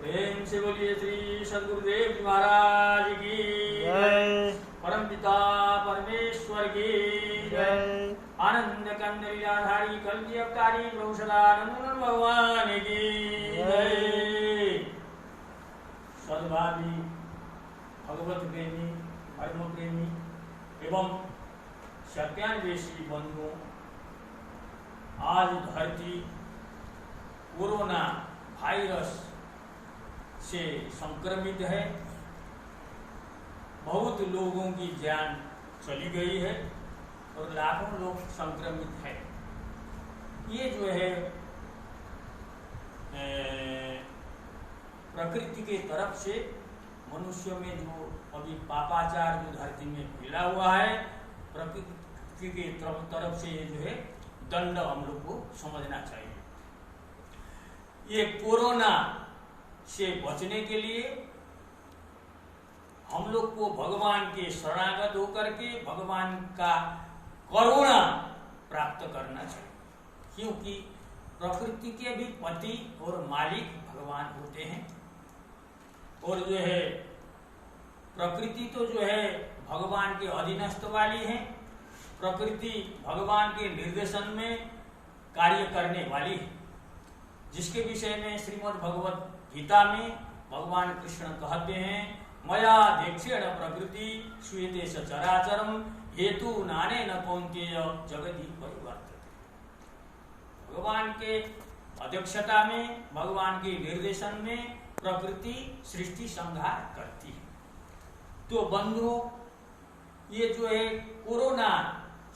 प्रेम से बोलिए श्री सदगुरुदेव जी महाराज की जय। परम पिता परमेश्वर की जय। आनंद कंद लीलाधारी कल्कि अवतारी प्रभु सदानंद भगवान की जय। सद्भावी भगवत प्रेमी धर्म प्रेमी एवं सत्यान्वेषी बंधुओं, आज धरती कोरोना वायरस से संक्रमित है। बहुत लोगों की जान चली गई है और लाखों लोग संक्रमित है। ये जो है प्रकृति के तरफ से मनुष्य में जो अभी पापाचार जो धरती में फैला हुआ है, प्रकृति के तरफ से ये जो है दंड हम लोग को समझना चाहिए। ये कोरोना से बचने के लिए हम लोग को भगवान के शरणागत होकर के भगवान का करुणा प्राप्त करना चाहिए, क्योंकि प्रकृति के भी पति और मालिक भगवान होते हैं। और जो है प्रकृति तो जो है भगवान के अधीनस्थ वाली है। प्रकृति भगवान के निर्देशन में कार्य करने वाली है, जिसके विषय में श्रीमद् भगवत गीता में भगवान कृष्ण कहते हैं, मया देक्षेण प्रकृति श्रूयते सचराचरम हेतु नाने न कौन्तेय जगति परिवर्तते। भगवान के अध्यक्षता में, भगवान के निर्देशन में प्रकृति सृष्टि संहार करती है। तो बंधुओं, ये जो है कोरोना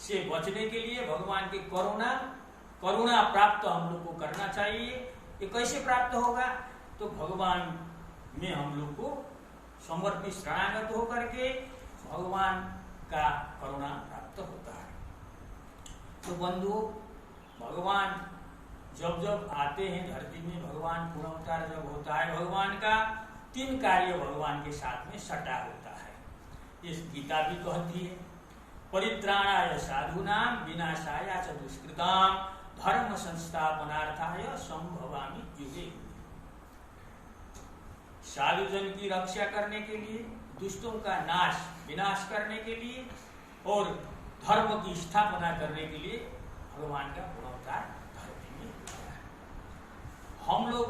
से बचने के लिए भगवान की करुणा प्राप्त हम लोग को करना चाहिए। ये कैसे प्राप्त होगा? तो भगवान में हम लोग को समर्पित शरणागत होकर के भगवान का करुणा प्राप्त होता है। तो बंधुओं, भगवान जब जब आते हैं धरती में, भगवान पुनर्वतार जब होता है, भगवान का 3 कार्य भगवान के साथ में सटा होता है। इस गीता भी कहती है, परित्राणाय साधूनां विनाशाय च दुष्कृतां धर्म संस्थापनार्थाय संभवामि युगे। साधुजन की रक्षा करने के लिए, दुष्टों का विनाश करने के लिए और धर्म की स्थापना करने के लिए भगवान का पुनर्वतार धरती में होता है। हम लोग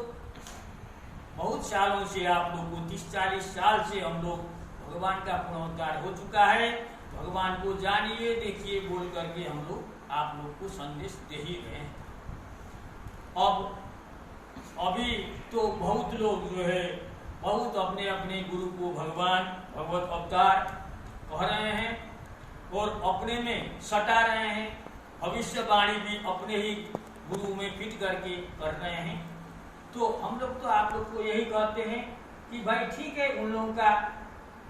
बहुत सालों से, आप लोग को 30-40 साल से हम लोग भगवान का पुनर्वतार हो चुका है। भगवान को जानिए, देखिए बोल करके हम लोग आप लोग को संदेश दे ही रहे हैं। अभी तो बहुत लोग जो है बहुत अपने अपने गुरु को भगवान भगवत अवतार कह रहे हैं और अपने में सटा रहे हैं। भविष्यवाणी भी अपने ही गुरु में फिट करके कर रहे हैं। तो हम लोग तो आप लोग को यही कहते हैं कि भाई ठीक है, उन लोगों का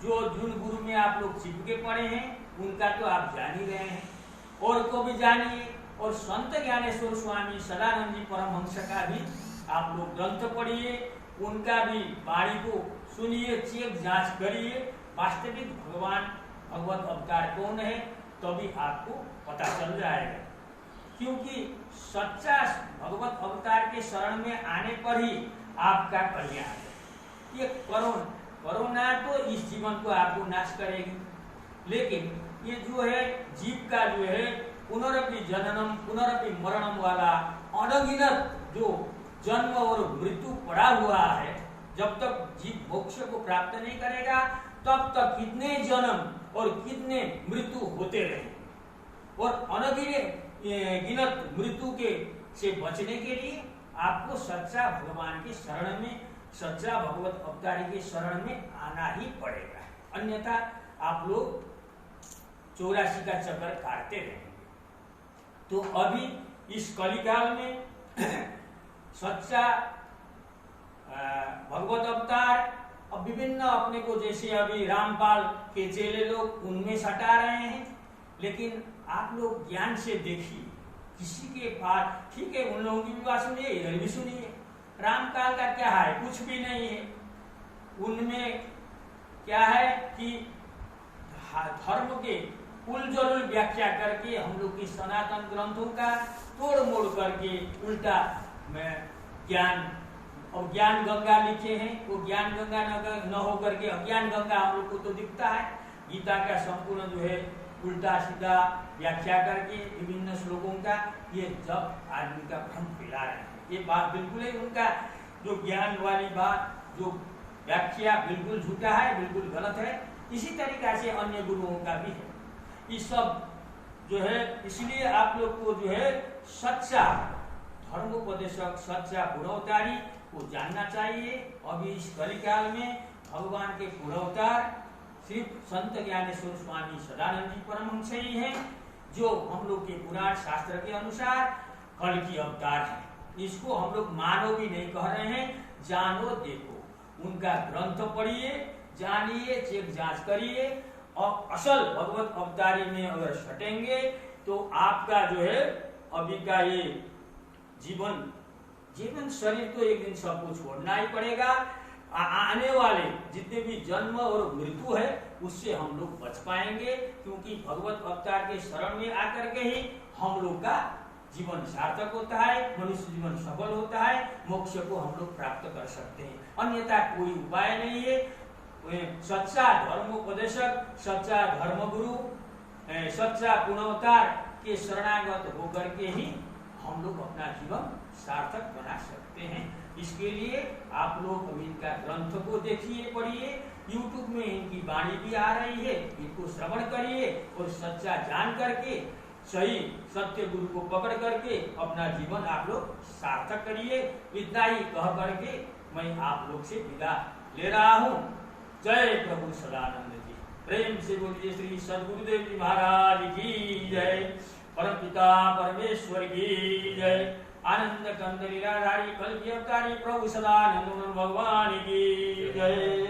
जिन गुरु में आप लोग चिपके पड़े हैं उनका तो आप जान ही रहे हैं, और को भी जानिए। और संत ज्ञानेश्वर स्वामी सदानंद जी परमहंस का भी आप लोग ग्रंथ पढ़िए, उनका भी वाणी को सुनिए, चेक जांच करिए, वास्तविक भगवान भगवत अवतार कौन है, तभी आपको पता चल जाएगा। क्योंकि सच्चा भगवत अवतार के शरण में आने पर ही आपका कल्याण है। ये कोरोना तो इस जीवन को आपको नाश करेगी, लेकिन ये जो है जीव का जो है पुनरपि जननम पुनरपि मरणम वाला अनगिनत जो जन्म और मृत्यु पड़ा हुआ है, जब तक जीव मोक्ष को प्राप्त नहीं करेगा तब तक कितने जन्म और कितने मृत्यु होते रहेंगे। और अनगिनत मृत्यु के से बचने के लिए आपको सच्चा भगवान के शरण में, सच्चा भगवत अवतारी के शरण में आना ही पड़ेगा, अन्यथा आप लोग 84 का चक्कर काटते रहेंगे। तो अभी इस कलिकाल में सच्चा भगवत अवतार अब विभिन्न अपने को, जैसे अभी रामपाल के चेले लोग उनमें सटा रहे हैं, लेकिन आप लोग ज्ञान से देखिए, किसी के पास ठीक है, उन लोगों की भी बात सुनिए, इधर भी सुनिए। रामकाल का क्या है? कुछ भी नहीं है। उनमें क्या है कि धर्म के उलझुल व्याख्या करके हम लोग की सनातन ग्रंथों का तोड़ मोड़ करके उल्टा में ज्ञान और ज्ञान गंगा लिखे हैं, वो ज्ञान गंगा न होकर के अज्ञान गंगा हम लोग को तो दिखता है। गीता का संपूर्ण जो है उल्टा सीधा व्याख्या करके विभिन्न श्लोकों का ये जब आदमी का भ्रम फैला रहे हैं। ये बात बिल्कुल ही उनका जो ज्ञान वाली बात जो व्याख्या बिल्कुल झूठा है, बिल्कुल गलत है। इसी तरीका से अन्य गुरुओं का भी है। ये सब जो है इसलिए आप लोग को जो है सच्चा धर्मोपदेशक, सच्चा गुणावतारी को जानना चाहिए। अभी इस कलिकाल में भगवान के गुणावतार सिर्फ संत ज्ञानेश्वर स्वामी सदानंद जी परमहंस ही हैं, जो हम लोग के पुराण शास्त्र के अनुसार कल की अवतार है। इसको हम लोग मानो भी नहीं कह रहे हैं, जानो देखो, उनका ग्रंथ पढ़िए, जानिए, चेक जांच करिए और असल भगवत अवतारी में अगर सटेंगे तो आपका जो है अभी का ये जीवन शरीर तो एक दिन सबको छोड़ना ही पड़ेगा। आने वाले जितने भी जन्म और मृत्यु है उससे हम लोग बच पाएंगे, क्योंकि भगवत अवतार के शरण में आकर के ही हम लोग का जीवन सार्थक होता है, मनुष्य जीवन सफल होता है, मोक्ष को हम लोग प्राप्त कर सकते हैं। अन्यथा कोई उपाय नहीं है। सच्चा धर्मोपदेशक, सच्चा धर्मगुरु, सच्चा गुणावतार के शरणागत होकर के ही हम लोग अपना जीवन सार्थक बना सकते हैं। इसके लिए आप लोग अभी इनका ग्रंथ को देखिए, पढ़िए, YouTube में इनकी वाणी भी आ रही है, इनको श्रवण करिए और सच्चा जान करके सही सत्य गुरु को पकड़ करके अपना जीवन आप लोग सार्थक करिए। इतना ही कह करके मैं आप लोग से विदा ले रहा हूँ। जय प्रभु सदानंद जी। प्रेम से बोलिए श्री सद्गुरुदेव जी महाराज की जय, परम पिता परमेश्वर की जय, आनंद कंद लीलाधारी कल की अवतारी प्रभु सदानंद भगवान की जय।